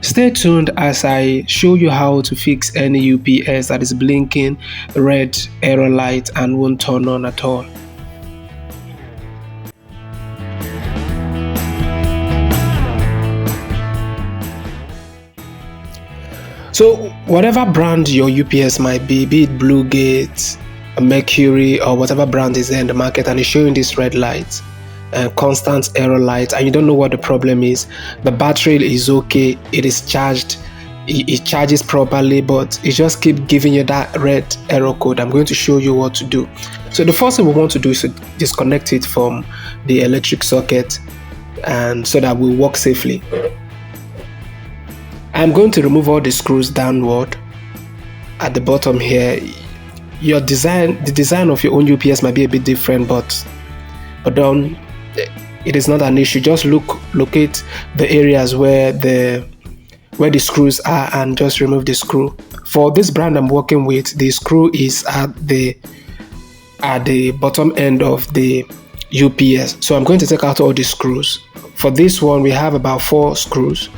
Stay tuned as I show you how to fix any UPS that is blinking red error light and won't turn on at all. So whatever brand your UPS might be it Bluegate, Mercury, or whatever brand is there in the market and is showing this red light, constant error light, and you don't know what the problem is, the battery is okay, it is charged, it charges properly, but it just keep giving you that red error code. I'm going to show you what to do. So the first thing we want to do is to disconnect it from the electric socket, and so that we work safely. I'm going to remove all the screws downward at the bottom here. The design of your own UPS might be a bit different, but don't, it is not an issue. Just locate the areas where the screws are and just remove the screw. For this brand I'm working with, the screw is at the bottom end of the UPS. So I'm going to take out all the screws. For this one, we have about 4 screws.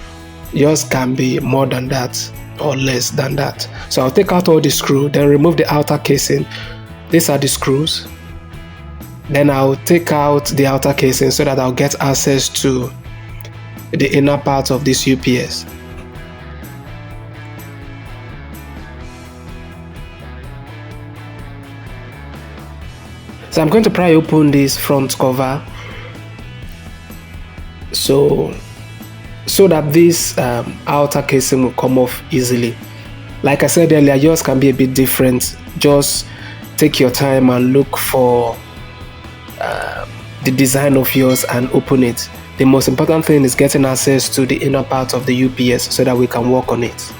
Yours can be more than that or less than that. So I'll take out all the screws, then remove the outer casing. These are the screws. Then I'll take out the outer casing so that I'll get access to the inner part of this UPS. So I'm going to pry open this front cover so that this outer casing will come off easily. Like I said earlier, yours can be a bit different. Just take your time and look for the design of yours and open it. The most important thing is getting access to the inner part of the UPS so that we can work on it.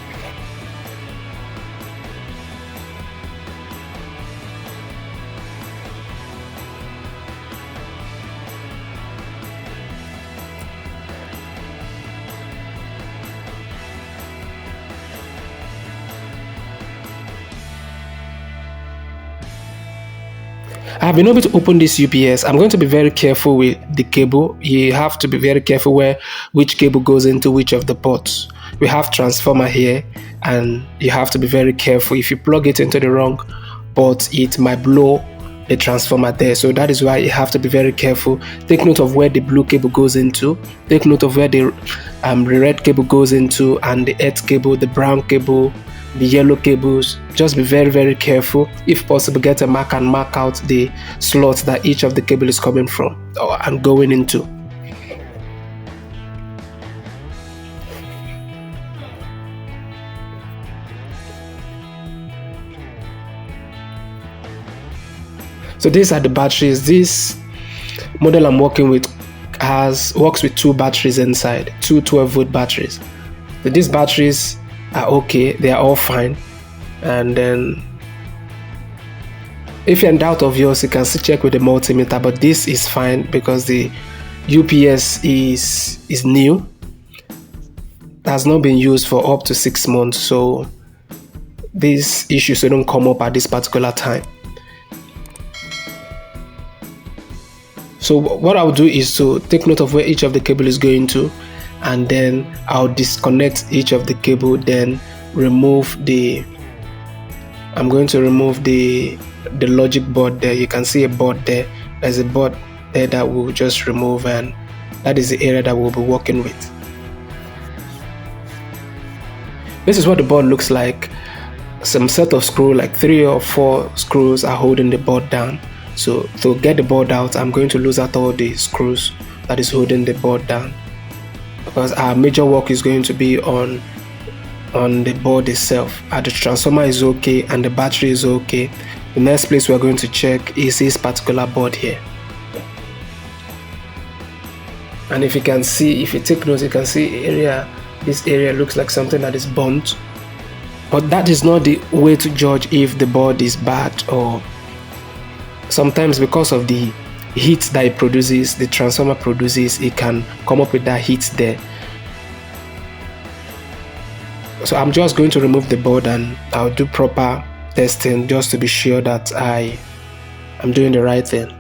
I've been able to open this UPS. I'm going to be very careful with the cable. You have to be very careful which cable goes into which of the ports. We have transformer here, and you have to be very careful. If you plug it into the wrong port, it might blow the transformer there. So that is why you have to be very careful. Take note of where the blue cable goes into. Take note of where the red cable goes into, and the earth cable, the brown cable, the yellow cables. Just be very, very careful. If possible, get a mark and mark out the slots that each of the cable is coming from and going into. So these are the batteries. This model I'm working with works with 2 batteries inside, 2 12-volt batteries. So these batteries are okay, they are all fine. And then if you're in doubt of yours, you can still check with the multimeter, but this is fine because the UPS is new. It has not been used for up to 6 months, so these issues don't come up at this particular time. So what I'll do is to take note of where each of the cable is going to, and then I'll disconnect each of the cable, then I'm going to remove the logic board there. You can see a board there. There's a board there that we'll just remove, and that is the area that we'll be working with. This is what the board looks like. Some set of screws, like 3 or 4 screws, are holding the board down. So to get the board out, I'm going to lose out all the screws that is holding the board down, because our major work is going to be on the board itself. The transformer is okay and the battery is okay. The next place we're going to check is this particular board here. And if you take note, you can see this area looks like something that is burnt. But that is not the way to judge if the board is bad, or sometimes because of the heat that it produces, the transformer produces, it can come up with that heat there. So I'm just going to remove the board and I'll do proper testing just to be sure that I am doing the right thing.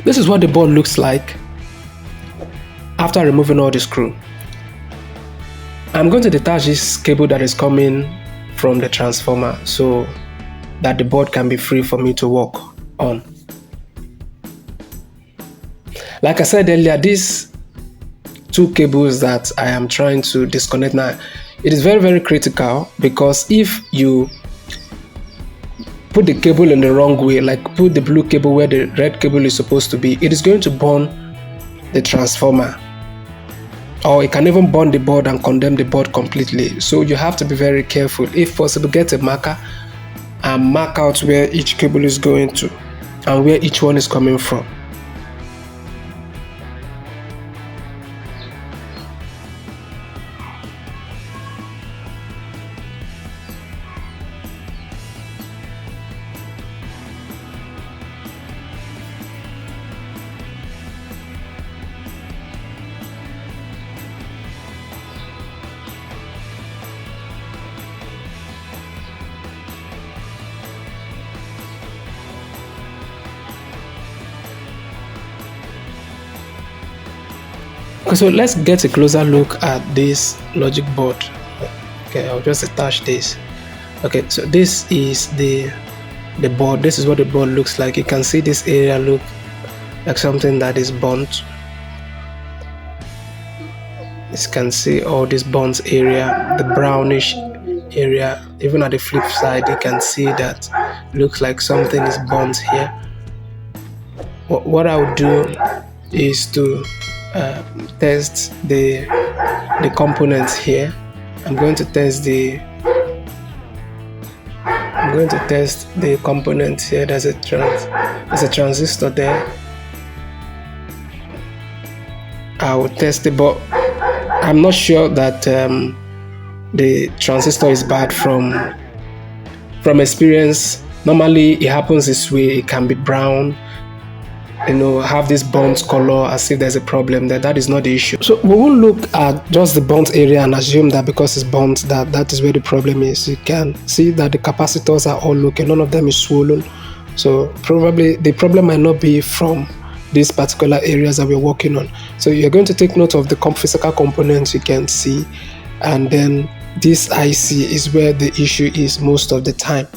This is what the board looks like after removing all the screw. I'm going to detach this cable that is coming from the transformer so that the board can be free for me to work on. Like I said earlier, these two cables that I am trying to disconnect now, it is very, very critical, because if you put the cable in the wrong way, like put the blue cable where the red cable is supposed to be, it is going to burn the transformer, or it can even burn the board and condemn the board completely. So you have to be very careful. If possible, get a marker and mark out where each cable is going to and where each one is coming from. Okay, so let's get a closer look at this logic board. Okay, I'll just attach this. Okay, so this is the board. This is what the board looks like. You can see this area look like something that is burnt. You can see all this burnt area, the brownish area. Even at the flip side, you can see that looks like something is burnt here. What I would do is to test the components here. I'm going to test the components here. There's a transistor there. I will test it, but I'm not sure that the transistor is bad from experience. Normally it happens this way. It can be brown, have this burnt color as if there's a problem there. That is not the issue. So we will look at just the burnt area and assume that because it's burnt, that is where the problem is. You can see that the capacitors are all looking, none of them is swollen. So probably the problem might not be from these particular areas that we're working on. So you're going to take note of the physical components you can see, and then this IC is where the issue is most of the time.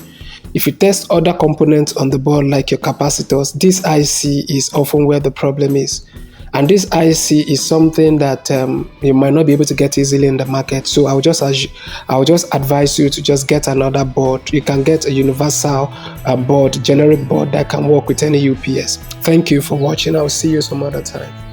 If you test other components on the board like your capacitors, this IC is often where the problem is. And this IC is something that you might not be able to get easily in the market. So I'll just advise you to just get another board. You can get a universal board, generic board that can work with any UPS. Thank you for watching. I'll see you some other time.